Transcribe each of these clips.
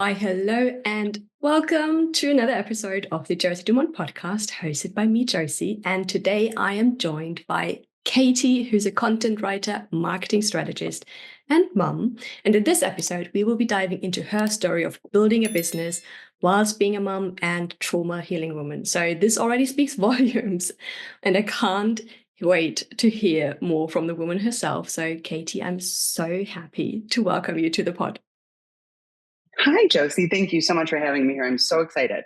Hi, hello, and welcome to another episode of the Josi Mom podcast hosted by me, Josi. And today I am joined by Katie, who's a content writer, marketing strategist, and mom. And in this episode, we will be diving into her story of building a business whilst being a mom and trauma healing woman. So this already speaks volumes, and I can't wait to hear more from the woman herself. So, Katie, I'm so happy to welcome you to the pod. Hi, Josie. Thank you so much for having me here. I'm so excited.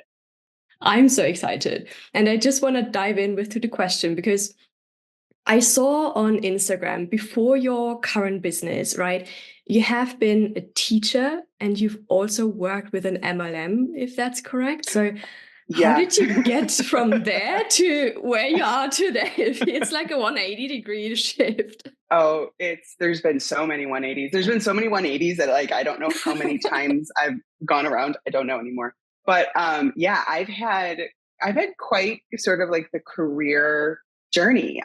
I'm so excited. And I just want to dive in to the question because I saw on Instagram before your current business, right? You have been a teacher and you've also worked with an MLM, if that's correct. So how did you get from there to where you are today? It's like a 180-degree shift. Oh, there's been so many 180s. There's been so many 180s that I don't know how many times I've gone around. I don't know anymore. But I've had quite sort of like the career journey.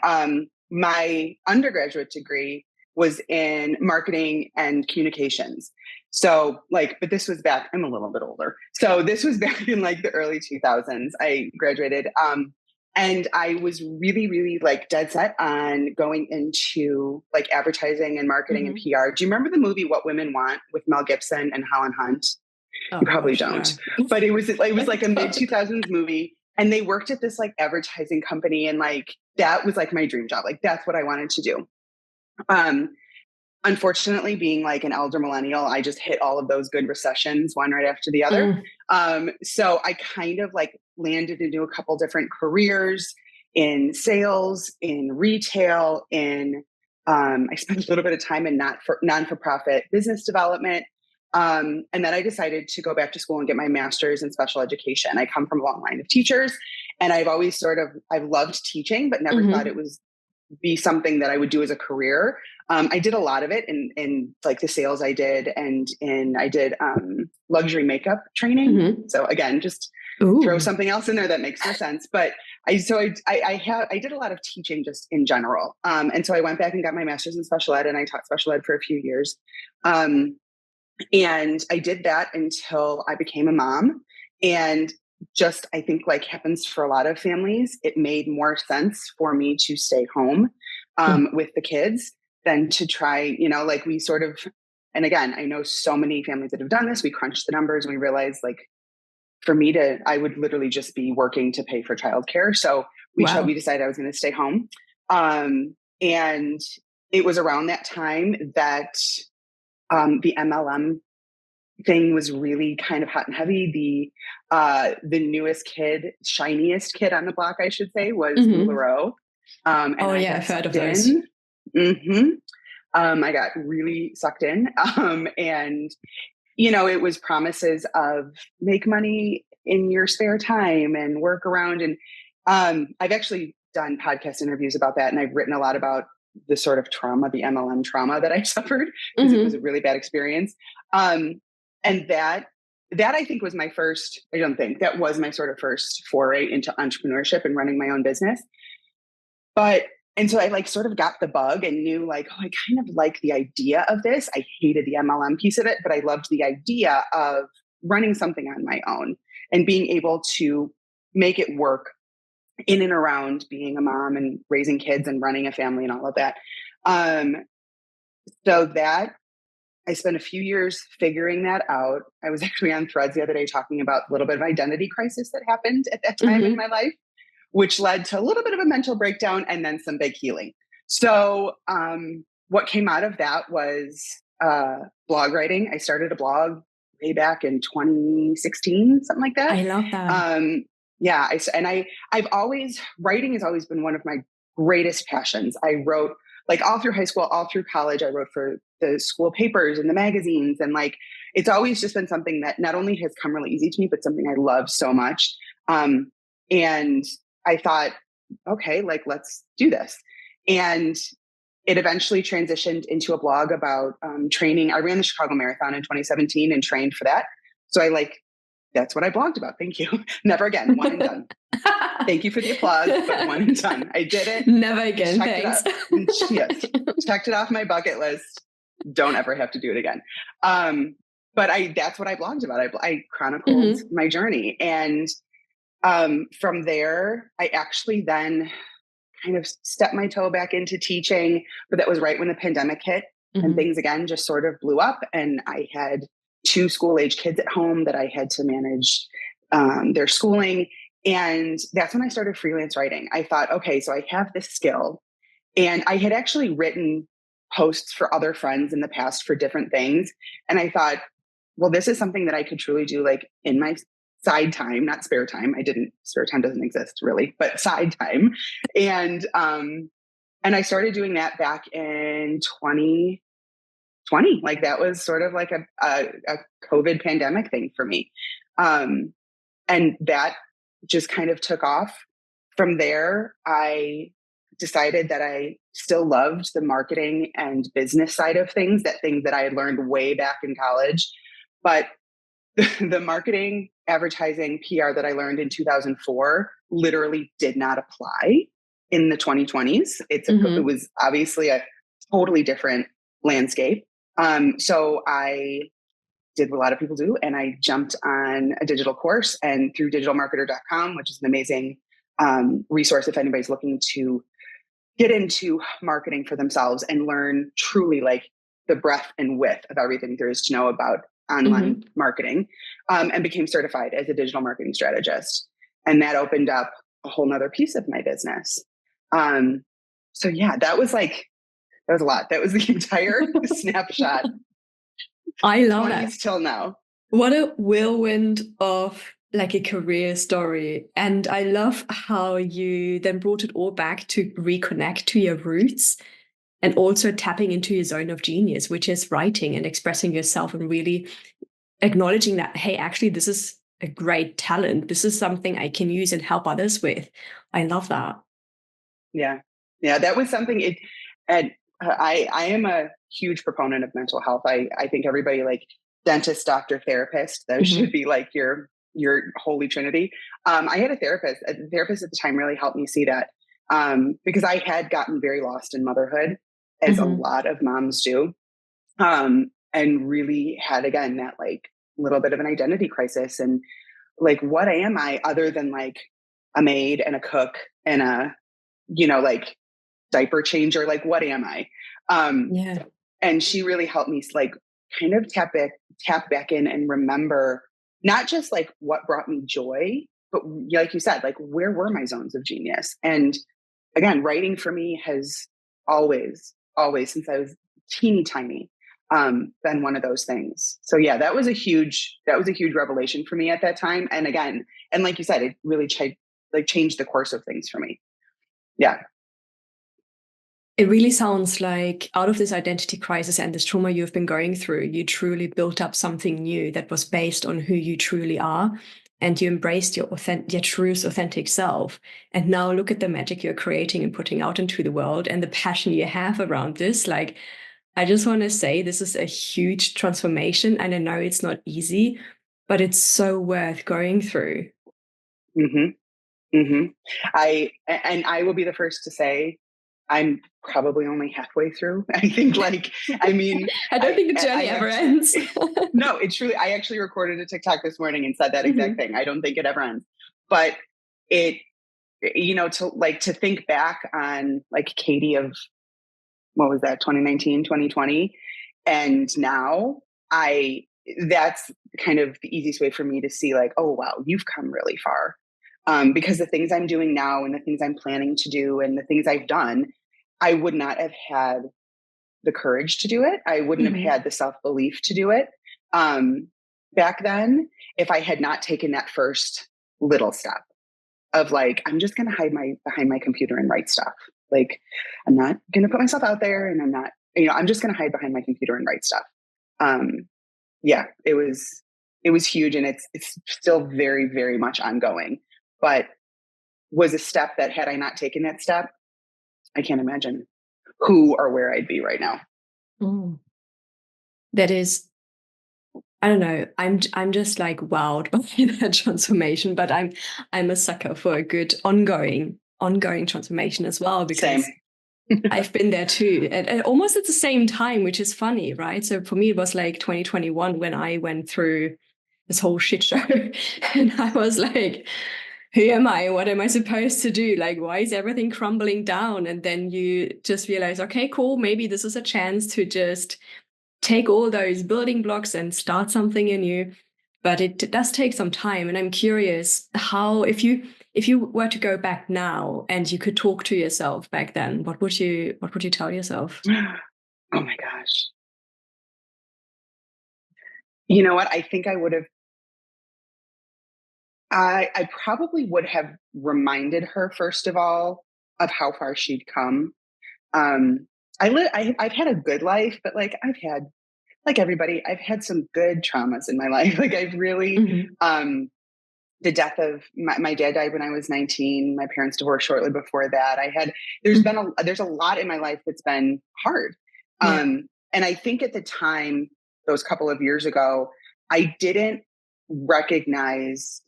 My undergraduate degree was in marketing and communications. So but this was back, I'm a little bit older. So this was back in like the early 2000s. I graduated. And I was really, really like dead set on going into like advertising and marketing and PR. Do you remember the movie What Women Want with Mel Gibson and Helen Hunt? Oh, you probably gosh, don't. no. But it was like a mid 2000s movie. And they worked at this like advertising company. And like that was like my dream job. Like that's what I wanted to do. Unfortunately, being like an elder millennial, I just hit all of those good recessions, one right after the other. So I kind of like landed into a couple different careers in sales, in retail, I spent a little bit of time in non-for-profit business development. And then I decided to go back to school and get my master's in special education. I come from a long line of teachers, and I've always I've loved teaching, but never thought it was be something that I would do as a career. I did a lot of it in like the sales I did, and I did luxury makeup training. So again, just throw something else in there that makes no sense. But I did a lot of teaching just in general. And so I went back and got my master's in special ed, and I taught special ed for a few years. And I did that until I became a mom. And just, I think like happens for a lot of families, it made more sense for me to stay home with the kids than to try, like we sort of, and again, I know so many families that have done this. We crunched the numbers and we realized like for me I would literally just be working to pay for childcare. So we decided I was going to stay home. And it was around that time that the MLM thing was really kind of hot and heavy. The newest kid, shiniest kid on the block, I should say, was LuLaRoe. I've heard of those. I got really sucked in. And, it was promises of make money in your spare time and work around. And I've actually done podcast interviews about that. And I've written a lot about the sort of trauma, the MLM trauma that I suffered, because it was a really bad experience. And that I think was my first, that was my sort of first foray into entrepreneurship and running my own business. And so I like sort of got the bug and knew like, oh, I kind of like the idea of this. I hated the MLM piece of it, but I loved the idea of running something on my own and being able to make it work in and around being a mom and raising kids and running a family and all of that. So that I spent a few years figuring that out. I was actually on Threads the other day talking about a little bit of identity crisis that happened at that time in my life, which led to a little bit of a mental breakdown and then some big healing. So what came out of that was blog writing. I started a blog way back in 2016, something like that. I love that. Writing has always been one of my greatest passions. I wrote like all through high school, all through college. I wrote for the school papers and the magazines. And like, it's always just been something that not only has come really easy to me, but something I love so much. And I thought, okay, like, let's do this. And it eventually transitioned into a blog about training. I ran the Chicago Marathon in 2017 and trained for that. So that's what I blogged about. Thank you. Never again. One and done. Thank you for the applause, but one and done. I did it. Never again. Thanks. Yes. Checked it off my bucket list. Don't ever have to do it again. but that's what I blogged about. I chronicled Mm-hmm. my journey. And from there, I actually then kind of stepped my toe back into teaching, but that was right when the pandemic hit and Mm-hmm. things again just sort of blew up. And I had two school age kids at home that I had to manage their schooling. And that's when I started freelance writing. I thought, okay, so I have this skill. And I had actually written posts for other friends in the past for different things. And I thought, well, this is something that I could truly do like in my side time, not spare time. Spare time doesn't exist really, but side time. And I started doing that back in 2020. Like that was sort of like a COVID pandemic thing for me. And that just kind of took off. From there, I decided that I still loved the marketing and business side of things, that things that I had learned way back in college. But the marketing, advertising, PR that I learned in 2004 literally did not apply in the 2020s. It Mm-hmm. was obviously a totally different landscape. So I did what a lot of people do, and I jumped on a digital course, and through digitalmarketer.com, which is an amazing resource if anybody's looking to get into marketing for themselves and learn truly like the breadth and width of everything there is to know about online Mm-hmm. marketing, and became certified as a digital marketing strategist. And that opened up a whole nother piece of my business. Um, so yeah, that was a lot. That was the entire snapshot, I love that. 20s till now. What a whirlwind of like a career story. And I love how you then brought it all back to reconnect to your roots and also tapping into your zone of genius, which is writing and expressing yourself and really acknowledging that, hey, actually, this is a great talent. This is something I can use and help others with. I love that. Yeah. Yeah. That was something and I am a huge proponent of mental health. I think everybody like dentist, doctor, therapist, those Mm-hmm. should be like your holy trinity. I had a therapist. The therapist at the time really helped me see that, because I had gotten very lost in motherhood, as a Mm-hmm. lot of moms do, and really had again that like little bit of an identity crisis and like what am I other than like a maid and a cook and a like diaper changer, like what am I? Um, Yeah. and she really helped me like kind of tap back in and remember not just like what brought me joy, but like you said, like where were my zones of genius? And again, writing for me has always since I was teeny tiny, been one of those things. So yeah, that was a huge revelation for me at that time. And again, and like you said, it really changed the course of things for me. Yeah. It really sounds like out of this identity crisis and this trauma you've been going through, you truly built up something new that was based on who you truly are. And you embraced your truest, authentic self. And now look at the magic you're creating and putting out into the world and the passion you have around this. Like, I just want to say this is a huge transformation. And I know it's not easy, but it's so worth going through. Mm-hmm. Mm-hmm. I will be the first to say I'm probably only halfway through. I think I mean, I don't think the I journey ever actually, ends. no, it's truly, I actually recorded a TikTok this morning and said that exact Mhm. thing. I don't think it ever ends, but it, to think back on like Katie of, what was that? 2019, 2020. And now that's kind of the easiest way for me to see like, oh, wow, you've come really far. Because the things I'm doing now and the things I'm planning to do and the things I've done, I would not have had the courage to do it. I wouldn't have Mhm. had the self-belief to do it, back then, if I had not taken that first little step of like, I'm just going to hide behind my computer and write stuff. Like, I'm not going to put myself out there, and I'm not, I'm just going to hide behind my computer and write stuff. Um, yeah, it was huge, and it's still very, very much ongoing, but was a step that had I not taken that step, I can't imagine who or where I'd be right now. Mm. That is, I don't know. I'm just like wowed by that transformation, but I'm a sucker for a good ongoing transformation as well, because Same. I've been there too, and almost at the same time, which is funny, right? So for me, it was like 2021 when I went through this whole shit show, and I was like, who am I? What am I supposed to do? Like, why is everything crumbling down? And then you just realize, okay, cool, maybe this is a chance to just take all those building blocks and start something anew. But it does take some time. And I'm curious how, if you were to go back now and you could talk to yourself back then, what would you tell yourself? Oh my gosh. You know what? I think I probably would have reminded her, first of all, of how far she'd come. Um, I've had a good life, but like I've had, like everybody, I've had some good traumas in my life. Like I've really, Mm-hmm. the death of my dad died when I was 19. My parents divorced shortly before that. There's a lot in my life that's been hard. Yeah. And I think at the time, those couple of years ago, I didn't recognize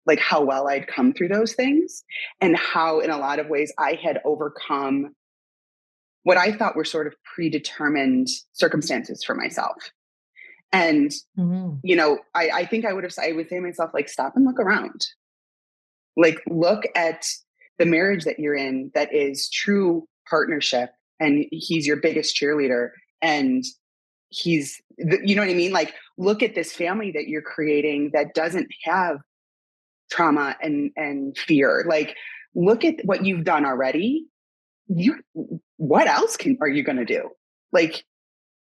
like how well I'd come through those things and how in a lot of ways I had overcome what I thought were sort of predetermined circumstances for myself. And, Mm-hmm. I think I would say to myself, like, stop and look around. Like, look at the marriage that you're in that is true partnership. And he's your biggest cheerleader. And you know what I mean? Like, look at this family that you're creating that doesn't have trauma and fear. Like, look at what you've done already. What else are you going to do? Like,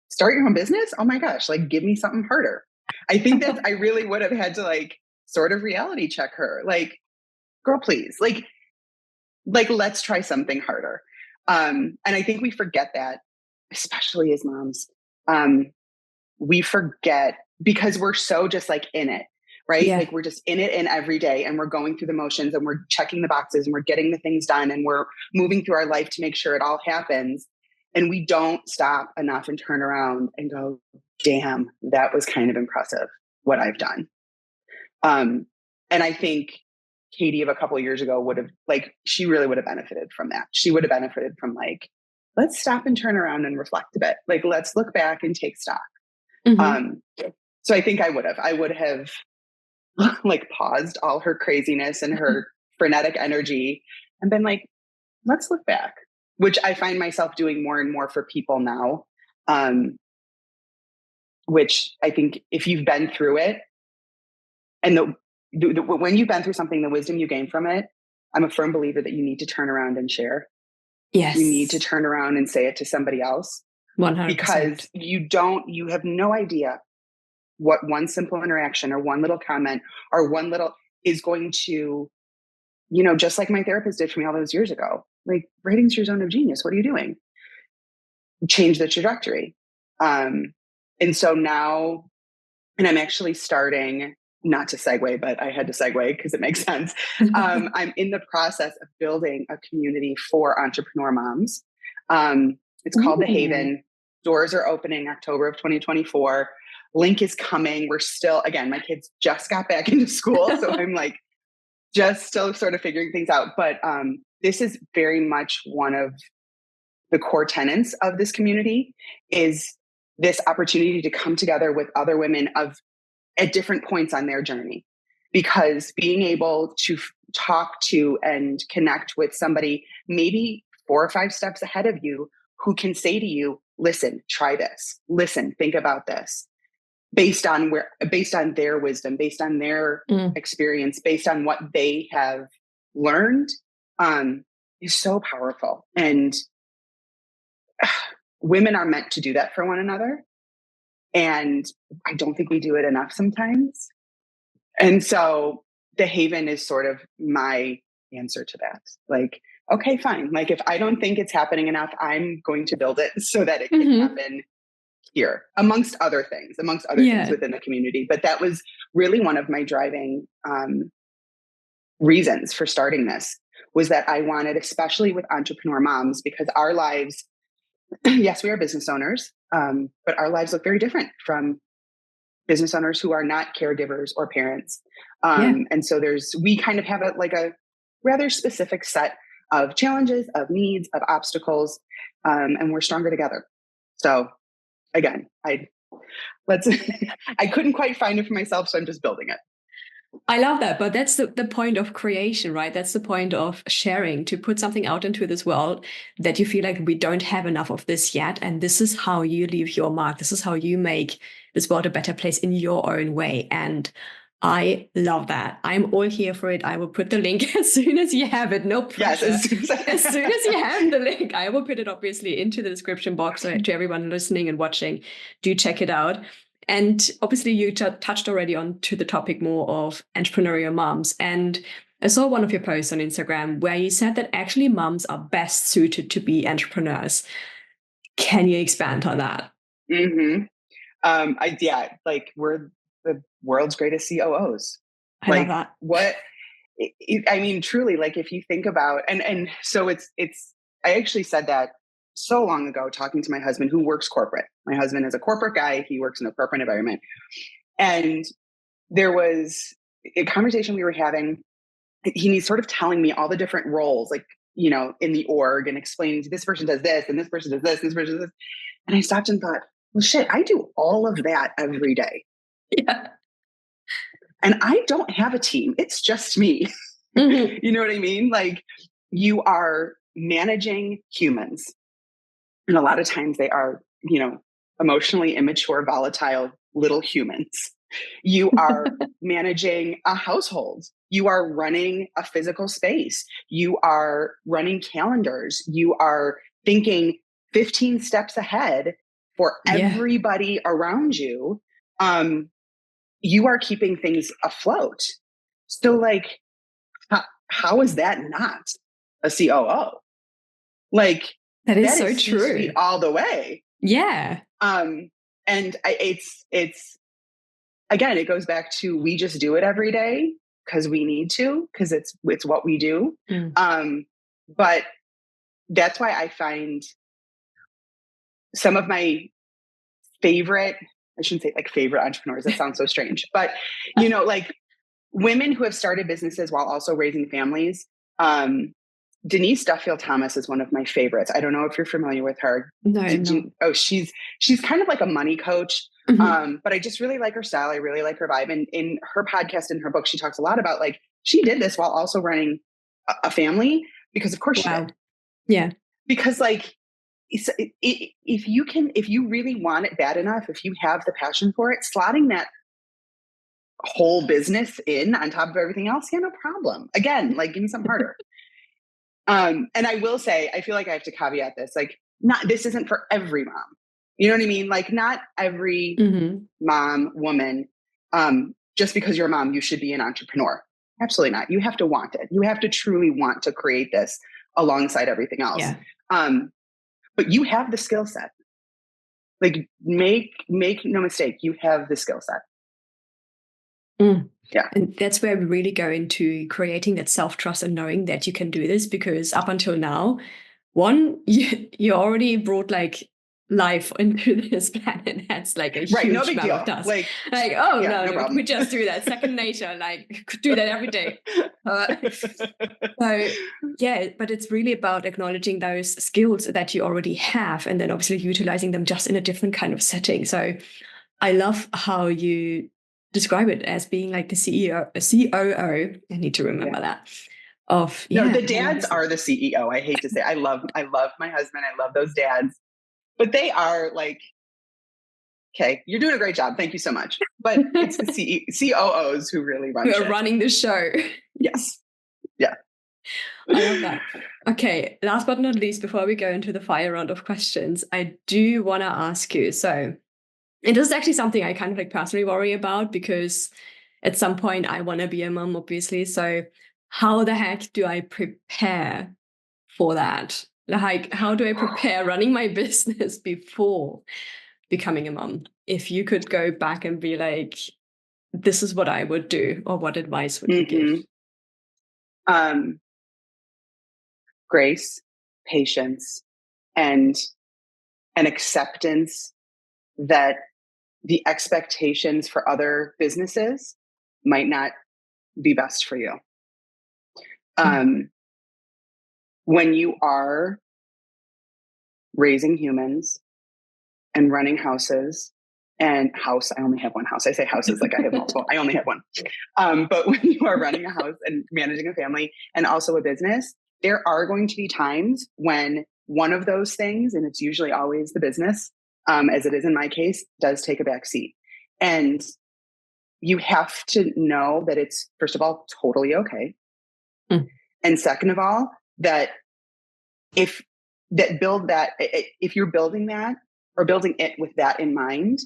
start your own business? Oh my gosh, like give me something harder. I think that I really would have had to like sort of reality check her. Like, girl, please, like let's try something harder. And I think we forget that, especially as moms. We forget because we're so just like in it, right? Yeah. Like we're just in it in every day and we're going through the motions and we're checking the boxes and we're getting the things done and we're moving through our life to make sure it all happens. And we don't stop enough and turn around and go, damn, that was kind of impressive what I've done. And I think Katie of a couple of years ago would have like, she really would have benefited from that. She would have benefited from like, let's stop and turn around and reflect a bit. Like, let's look back and take stock. Mm-hmm. Um, so I think I would have like paused all her craziness and her frenetic energy and been like, let's look back, which I find myself doing more and more for people now. Which I think if you've been through it and when you've been through something, the wisdom you gain from it, I'm a firm believer that you need to turn around and share. You need to Yes. turn around and say it to somebody else 100%. because you have no idea what one simple interaction or one little comment or one little is going to, just like my therapist did for me all those years ago, like writing's your zone of genius. What are you doing? Change the trajectory. And so now, and I'm actually starting, not to segue, but I had to segue because it makes sense. I'm in the process of building a community for entrepreneur moms. It's called The Ooh. Haven. Doors are opening October of 2024. Link is coming. We're still, again, my kids just got back into school. So I'm like, just still sort of figuring things out. But this is very much one of the core tenets of this community is this opportunity to come together with other women at different points on their journey, because being able to talk to and connect with somebody maybe 4 or 5 steps ahead of you who can say to you, listen, try this, listen, think about this, based on their wisdom, based on their experience, based on what they have learned, is so powerful. And women are meant to do that for one another. And I don't think we do it enough sometimes. And so the Haven is sort of my answer to that. Like, okay, fine. Like, if I don't think it's happening enough, I'm going to build it so that it can Mm-hmm. happen here, amongst other things Yeah. within the community. But that was really one of my driving reasons for starting this, was that I wanted, especially with entrepreneur moms, because our lives, yes, we are business owners, but our lives look very different from business owners who are not caregivers or parents. Yeah. And so we kind of have a rather specific set of challenges, of needs, of obstacles, and we're stronger together. So again, I couldn't quite find it for myself, so I'm just building it. I love that, but that's the point of creation, right? That's the point of sharing, to put something out into this world that you feel like we don't have enough of this yet. And this is how you leave your mark. This is how you make this world a better place in your own way. And I love that. I'm all here for it. I will put the link as soon as you have it. No pressure. Yes, as soon as you have the link, I will put it obviously into the description box. So to everyone listening and watching, do check it out. And obviously you touched already on to the topic more of entrepreneurial moms. And I saw one of your posts on Instagram where you said that actually moms are best suited to be entrepreneurs. Can you expand on that? Mm-hmm. Like we're the world's greatest COOs. I love that. What, I mean, truly, like if you think about, and so I actually said that so long ago, talking to my husband who works corporate. My husband is a corporate guy. He works in a corporate environment. And there was a conversation we were having. He's sort of telling me all the different roles, like, in the org, and explaining this person does this and this person does this, and this person does this. And I stopped and thought, well, shit, I do all of that every day. Yeah. And I don't have a team. It's just me. Mm-hmm. You know what I mean? Like, you are managing humans. And a lot of times they are, emotionally immature, volatile little humans. You are managing a household. You are running a physical space. You are running calendars. You are thinking 15 steps ahead for everybody around you. You are keeping things afloat. So like, how is that not a COO? Like, that is so true. All the way. Yeah. And it's again, it goes back to, we just do it every day because we need to, because it's what we do. But that's why I find some of my favorite, I shouldn't say like favorite entrepreneurs, that sounds so strange, but like women who have started businesses while also raising families. Denise Duffield Thomas is one of my favorites. I don't know if you're familiar with her. No. She's kind of like a money coach. But I just really like her style. I really like her vibe. And in her podcast and her book, she talks a lot about like, she did this while also running a family, because of course she did. Yeah. Because like, if you really want it bad enough, if you have the passion for it, slotting that whole business in on top of everything else, yeah, no problem. Again, like, give me something harder. And I will say, I feel like I have to caveat this, like, this isn't for every mom. You know what I mean? Like, not every mom, woman, just because you're a mom, you should be an entrepreneur. Absolutely not. You have to want it. You have to truly want to create this alongside everything else. Yeah. But you have the skill set. Like, make no mistake, you have the skill set. Yeah. And that's where we really go into creating that self-trust and knowing that you can do this, because up until now, you already brought like life into this planet. That's like a huge no big amount deal. of task. Like, oh yeah, no, we just do that. Second nature, like could do that every day. So yeah, but it's really about acknowledging those skills that you already have, and then obviously utilizing them just in a different kind of setting. So I love how you describe it as being like the COO. I need to remember that. The dads are the CEO. I hate to say, I love my husband. I love those dads, but they are like, okay, you're doing a great job. Thank you so much. But it's the COOs who really run. Who are running the show. Yes. Yeah. I love that. Okay. Last but not least, before we go into the fire round of questions, I do want to ask you. So, and this is actually something I kind of like personally worry about, because at some point I want to be a mom, obviously. So how the heck do I prepare for that? Like, how do I prepare running my business before becoming a mom? If you could go back and be like, this is what I would do, or what advice would you give? Grace, patience, and an acceptance that the expectations for other businesses might not be best for you. when you are raising humans and running houses I only have one house. I say houses like I have multiple. I only have one. But when you are running a house and managing a family and also a business, there are going to be times when one of those things, and it's usually always the business, as it is in my case, does take a back seat. And you have to know that it's, first of all, totally okay. Mm. And second of all, that if you're building that or building it with that in mind,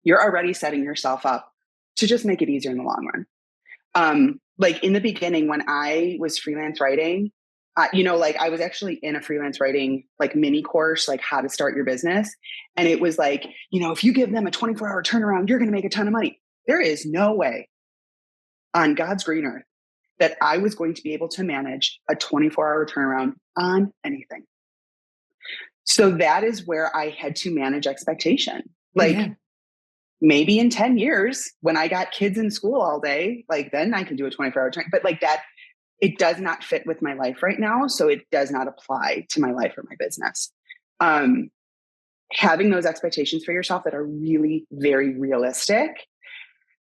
you're already setting yourself up to just make it easier in the long run. Like in the beginning, when I was freelance writing, like I was actually in a freelance writing like mini course, like how to start your business. And it was like, if you give them a 24-hour turnaround, you're going to make a ton of money. There is no way on God's green earth that I was going to be able to manage a 24-hour turnaround on anything. So that is where I had to manage expectation. Like, maybe in 10 years when I got kids in school all day, like then I can do a 24-hour turn. But like that, it does not fit with my life right now. So it does not apply to my life or my business. Having those expectations for yourself that are really very realistic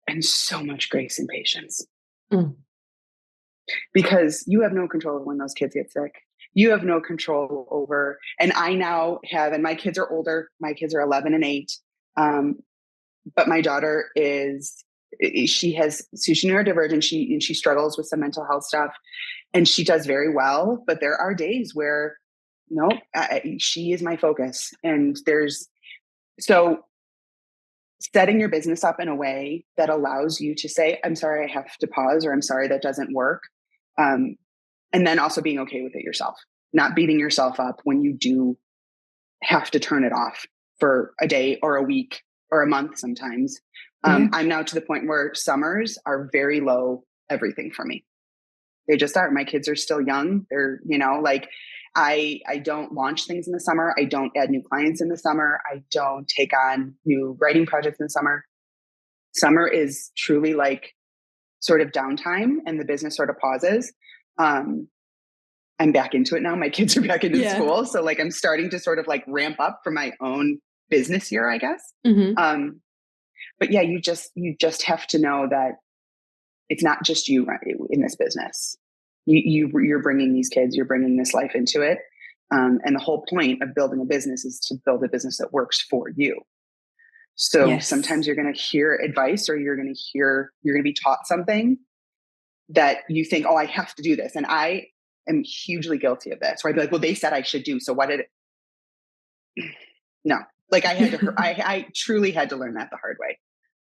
and so much grace and patience. Because you have no control over when those kids get sick. You have no control over, and I now have, and my kids are older. My kids are 11 and 8. But my daughter she's neurodivergent. She struggles with some mental health stuff, and she does very well. But there are days where, nope, she is my focus. And so setting your business up in a way that allows you to say, I'm sorry, I have to pause, or I'm sorry, that doesn't work. And then also being okay with it yourself, not beating yourself up when you do have to turn it off for a day or a week or a month sometimes. I'm now to the point where summers are very low everything for me. They just are. My kids are still young. They're, like I don't launch things in the summer. I don't add new clients in the summer. I don't take on new writing projects in the summer. Summer is truly like sort of downtime, and the business sort of pauses. I'm back into it now. My kids are back into school. So like I'm starting to sort of like ramp up for my own business year, I guess. But yeah, you just have to know that it's not just you in this business. You're bringing these kids, you're bringing this life into it. And the whole point of building a business is to build a business that works for you. So sometimes you're going to hear advice, or you're going to be taught something that you think, oh, I have to do this. And I am hugely guilty of this, where I'd be like, well, they said I should do, so what did it? No, like I truly had to learn that the hard way.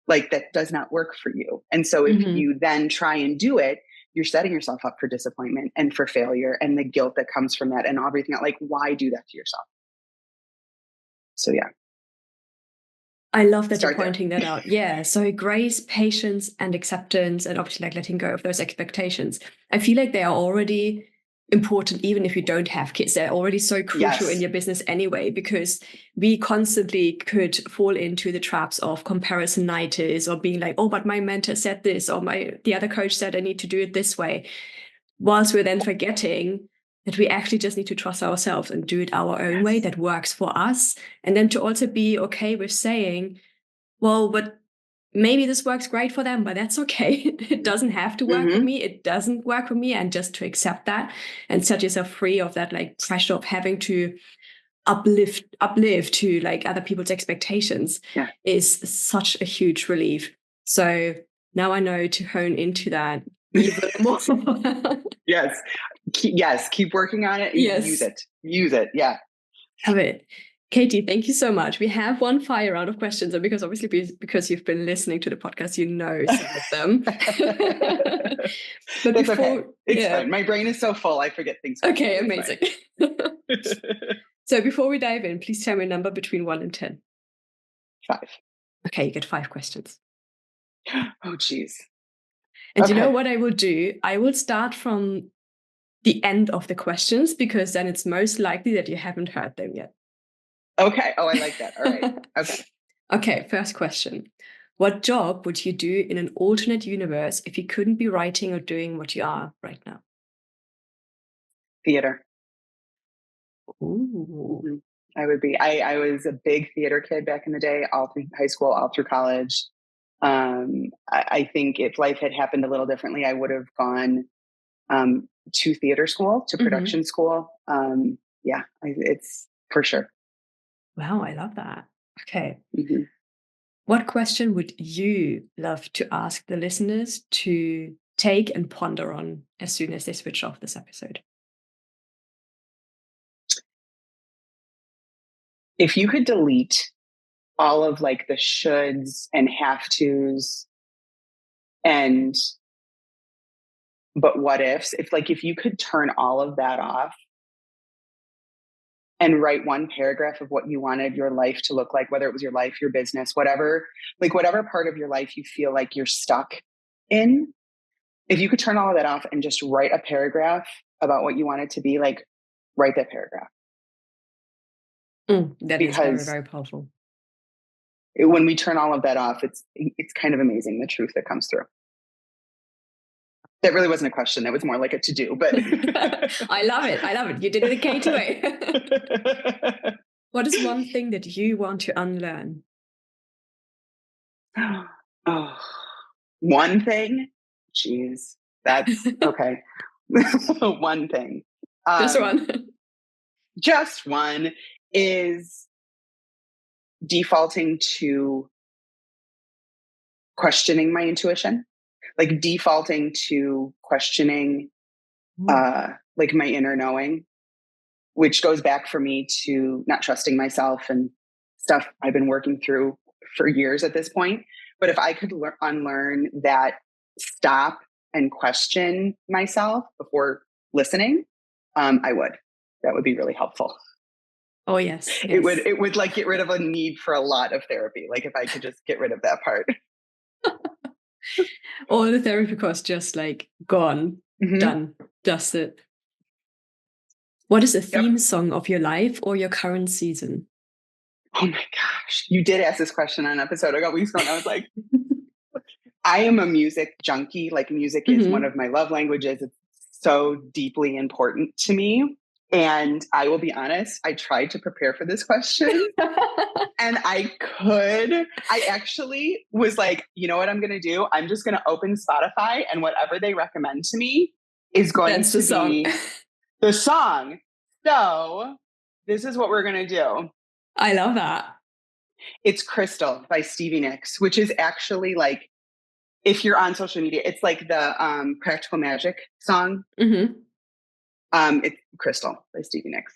Like that does not work for you. And so if you then try and do it, you're setting yourself up for disappointment and for failure and the guilt that comes from that and everything else. Like, why do that to yourself? So yeah. I love that you're pointing that out. Yeah. So grace, patience, and acceptance, and obviously like letting go of those expectations. I feel like they are already important, even if you don't have kids. They're already so crucial in your business anyway, because we constantly could fall into the traps of comparisonitis, or being like, oh, but my mentor said this, or the other coach said I need to do it this way. Whilst we're then forgetting that we actually just need to trust ourselves and do it our own way that works for us. And then to also be okay with saying, well, but maybe this works great for them, but that's okay. It doesn't have to work for me. It doesn't work for me. And just to accept that and set yourself free of that like pressure of having to uplift to like other people's expectations is such a huge relief. So now I know to hone into that even more. Yes. Keep working on it. And use it. Yeah. Have it. Katie, thank you so much. We have one fire round of questions, and because you've been listening to the podcast, you know some of them. But that's okay. It's fine. My brain is so full, I forget things. Okay, amazing. So before we dive in, please tell me a number between 1 and 10. 5. Okay, you get 5 questions. Oh, geez. And you know what I will do? I will start from the end of the questions, because then it's most likely that you haven't heard them yet. Okay. Oh, I like that. All right. Okay. Okay, first question. What job would you do in an alternate universe if you couldn't be writing or doing what you are right now? Theater. Ooh. Mm-hmm. I would be. I was a big theater kid back in the day, all through high school, all through college. I think if life had happened a little differently, I would have gone to theater school, to production school. It's for sure. Wow, I love that. Okay. Mm-hmm. What question would you love to ask the listeners to take and ponder on as soon as they switch off this episode? If you could delete all of like the shoulds and have tos and but what ifs, if you could turn all of that off and write one paragraph of what you wanted your life to look like, whether it was your life, your business, whatever part of your life you feel like you're stuck in, if you could turn all of that off and just write a paragraph about what you want it to be, like, write that paragraph. That is very, Because very powerful. when we turn all of that off, it's kind of amazing, the truth that comes through. That really wasn't a question. That was more like a to-do, but I love it. I love it. You did it the Katie way. What is one thing that you want to unlearn? Oh, one thing? Jeez, that's okay. One thing. Just one. Just one is defaulting to questioning my intuition, like defaulting to questioning like my inner knowing, which goes back for me to not trusting myself and stuff I've been working through for years at this point. But if I could unlearn that, stop and question myself before listening, I would. That would be really helpful. Oh, yes. It would like get rid of a need for a lot of therapy. Like if I could just get rid of that part. All the therapy costs just like gone, done, dusted. What is the theme song of your life or your current season? Oh my gosh. You did ask this question on an episode a couple weeks ago, and I was like, I am a music junkie. Like music is one of my love languages. It's so deeply important to me. And I will be honest, I tried to prepare for this question and I actually was like, you know what I'm going to do? I'm just going to open Spotify and whatever they recommend to me is going to be the song. So this is what we're going to do. I love that. It's Crystal by Stevie Nicks, which is actually like, if you're on social media, it's like the Practical Magic song. It's Crystal by Stevie Nicks.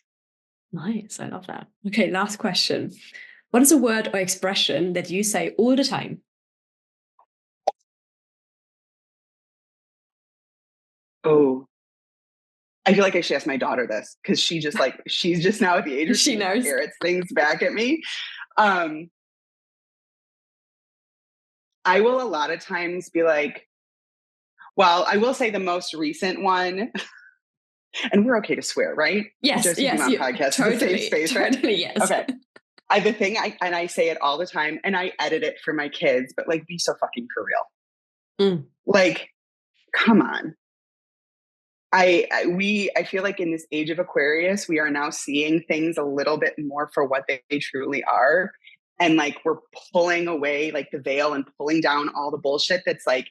Nice. I love that. Okay, last question. What is a word or expression that you say all the time? Oh, I feel like I should ask my daughter this because she's just now at the age where she knows, parrots things back at me. I will a lot of times be like, well, I will say the most recent one, and we're okay to swear, right? Yes, Josi yes, Mom podcast totally, is a safe space, right? Totally, yes. Okay. I say it all the time, and I edit it for my kids, but like, be so fucking for real. Like, come on. I feel like in this age of Aquarius, we are now seeing things a little bit more for what they truly are. And like, we're pulling away like the veil and pulling down all the bullshit that's like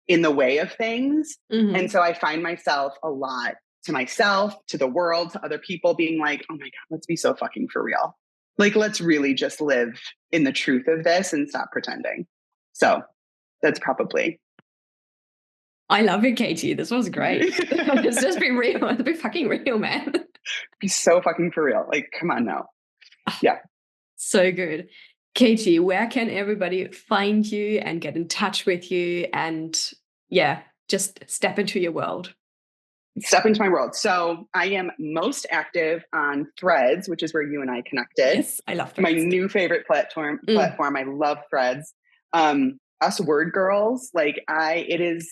in the way of things. And so I find myself a lot, to myself, to the world, to other people, being like, oh my God, let's be so fucking for real. Like, let's really just live in the truth of this and stop pretending. So that's probably. I love it, Katie. This was great. Just be real. Let's be fucking real, man. Be so fucking for real. Like, come on now. Yeah. So good. Katie, where can everybody find you and get in touch with you and just step into your world? Step into my world. So I am most active on Threads, which is where you and I connected. Yes, I love Threads. My new favorite platform. I love Threads. Us word girls, like it is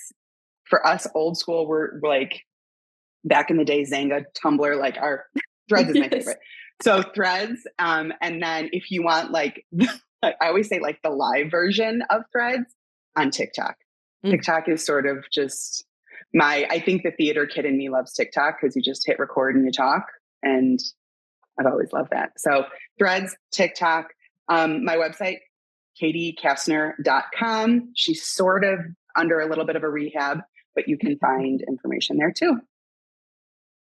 for us old school. We're like back in the day, Zanga, Tumblr, like our Threads is my favorite. So Threads. And then if you want like, I always say like the live version of Threads on TikTok. TikTok is sort of just I think the theater kid in me loves TikTok because you just hit record and you talk. And I've always loved that. So Threads, TikTok, my website, katiekastner.com. She's sort of under a little bit of a rehab, but you can find information there too.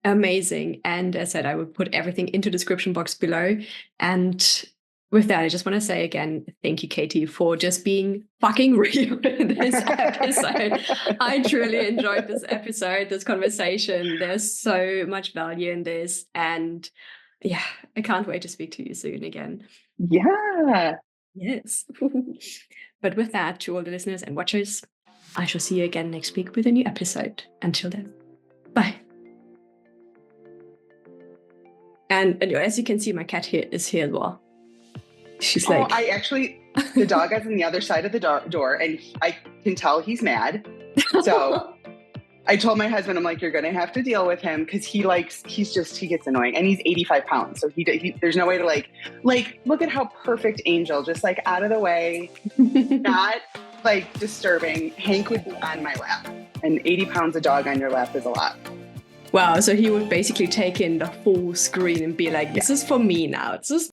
Amazing. And as I said, I will put everything into the description box below. And with that, I just want to say again, thank you, Katie, for just being fucking real in this episode. I truly enjoyed this episode, this conversation. There's so much value in this. And yeah, I can't wait to speak to you soon again. Yeah. Yes. But with that, to all the listeners and watchers, I shall see you again next week with a new episode. Until then, bye. And as you can see, my cat here is here as well. She's like... I actually, the dog is on the other side of the door and I can tell he's mad. So I told my husband, I'm like, you're going to have to deal with him because he gets annoying and he's 85 pounds. So he there's no way to like, look at how perfect Angel, just like out of the way, not like disturbing. Hank would be on my lap, and 80 pounds of dog on your lap is a lot. Wow. So he would basically take in the full screen and be like, this is for me now. This is